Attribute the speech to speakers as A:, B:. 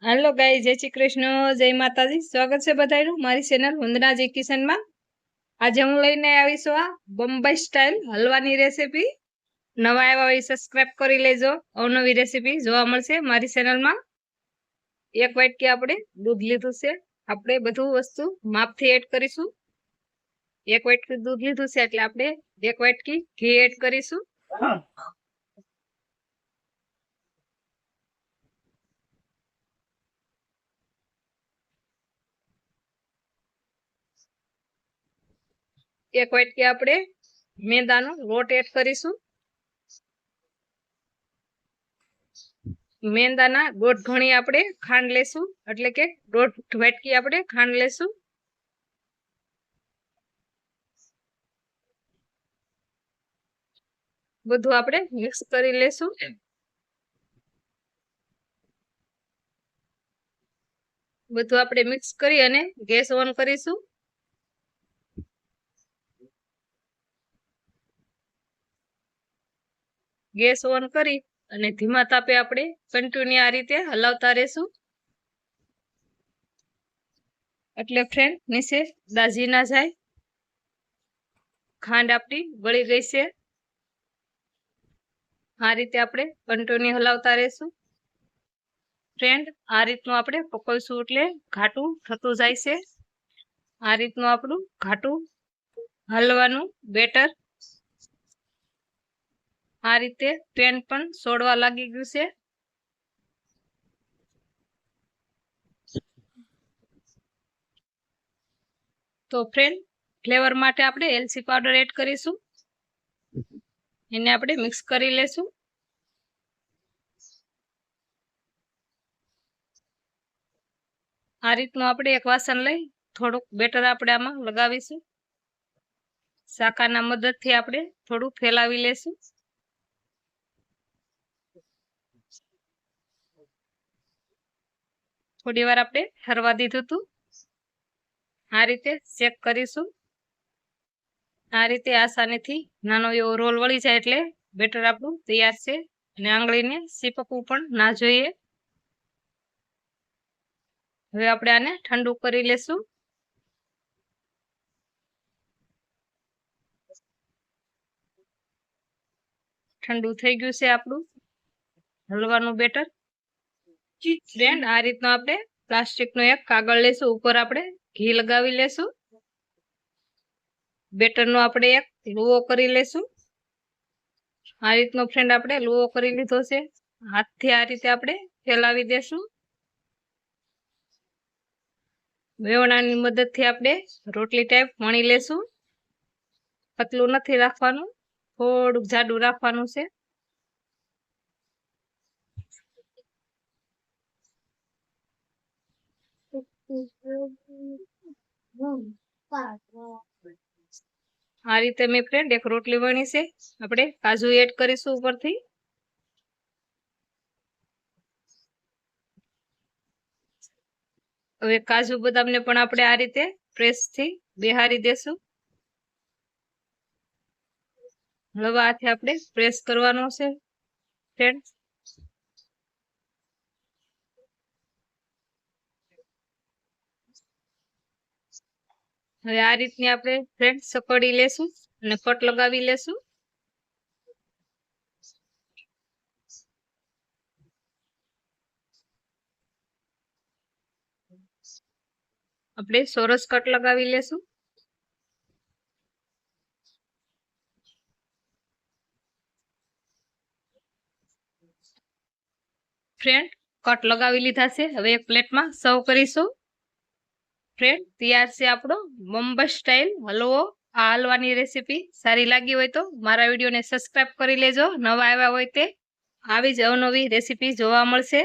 A: Hello guys, जय श्री कृष्ण, जय माताजी। स्वागत है बधाईનું મારી ચેનલ વંદનાજી કિચનમાં। આજે હું લઈને આવી છું આ બોમ્બઈ સ્ટાઇલ હલવાની રેસીપી। નવા આવ્યા હોય સબસ્ક્રાઇબ કરી લેજો, અવનવી રેસીપી જોવા મળશે મારી ચેનલમાં। એક વાટકી આપણે દૂધ લીધું છે, આપણે બધું વસ્તુ માપથી એડ કરીશું। એક વાટકી દૂધ લીધું છે એટલે આપણે એક વાટકી ઘી એડ કરીશું। એક વાટકી આપણે મેંદાનો લોટ એડ કરીશું। મેંદાના દોઢ ઘણી આપણે ખાંડ લેશું, એટલે કે દોઢ વાટકી આપણે ખાંડ લેશું। બધું આપણે મિક્સ કરી લેશું। બધું આપણે મિક્સ કરી અને ગેસ ઓન કરીશું। ગેસ ઓન કરી અને ધીમા તાપે આપણે કન્ટિન્યુ આ રીતે હલાવતા રહેશું, એટલે ફ્રેન્ડ નીચે દાજી ના જાય। ખાંડ આપણી ગળી ગઈ છે, આ રીતે આપણે કન્ટિન્યુ હલાવતા રહેશું। ફ્રેન્ડ આ રીતનું આપણે પકવશું એટલે ઘાટું થતું જાય છે। આ રીતનું આપણું ઘાટું હલવાનું બેટર। આ રીતે પેન પણ છોડવા લાગી ગયું છે। તો ફ્રેન્ડ ફ્લેવર માટે આપણે એલચી પાવડર એડ કરીશું, એને આપણે મિક્સ કરી લેશું। આ રીતનું આપણે એક વાસણ લઈ થોડુંક બેટર આપણે આમાં લગાવીશું। શાકાના મદદથી આપણે થોડું ફેલાવી લેશું। થોડી વાર આપણે ઠરવા દીધું હતું, આ રીતે ચેક કરીશું। આ રીતે આસાનીથી નાનો એવો રોલ વળી જાય એટલે બેટર આપણું તૈયાર છે, અને આંગળીને ચીપકવું પણ ના જોઈએ। હવે આપણે આને ઠંડુ કરી લેશું। ઠંડુ થઈ ગયું છે આપણું હલવાનું બેટર। ફ્રેન્ડ આ રીતનો આપણે પ્લાસ્ટિકનો એક કાગળ લેશું, ઉપર આપણે ઘી લગાવી લેશું। બેટરનો આપણે એક લુવો કરી લેશું। આ રીતનો ફ્રેન્ડ આપણે લુવો કરી લીધો છે, હાથથી આ રીતે આપણે ફેલાવી દેશું। વેવણાની મદદથી આપણે રોટલી ટાઈપ વણી લેશું। પતલું નથી રાખવાનું, થોડુંક જાડું રાખવાનું છે। આ રીતે મેં ફ્રેન્ડ એક રોટલી વણી છે, આપણે કાજુ એડ કરીશું ઉપરથી। હવે કાજુ બદામને પણ આપણે આ રીતે પ્રેસથી બેહારી દેશું। હળવા હાથે આપણે પ્રેસ કરવાનો છે ફ્રેન્ડ। હવે આ રીતની આપણે ફ્રેન્ડ સકડી લેશું અને કટ લગાવી લેશું। આપણે ચોરસ કટ લગાવી લેશું। ફ્રેન્ડ કટ લગાવી લીધા છે, હવે એક પ્લેટમાં સર્વ કરીશું। ફ્રેન્ડ તૈયાર છે આપણો બોમ્બઈ સ્ટાઇલ હલવો। આ હલવાની રેસીપી સારી લાગી હોય તો મારા વિડીયોને સબસ્ક્રાઇબ કરી લેજો, નવા આવ્યા હોય તે આવી જ અવનવી રેસીપી જોવા મળશે।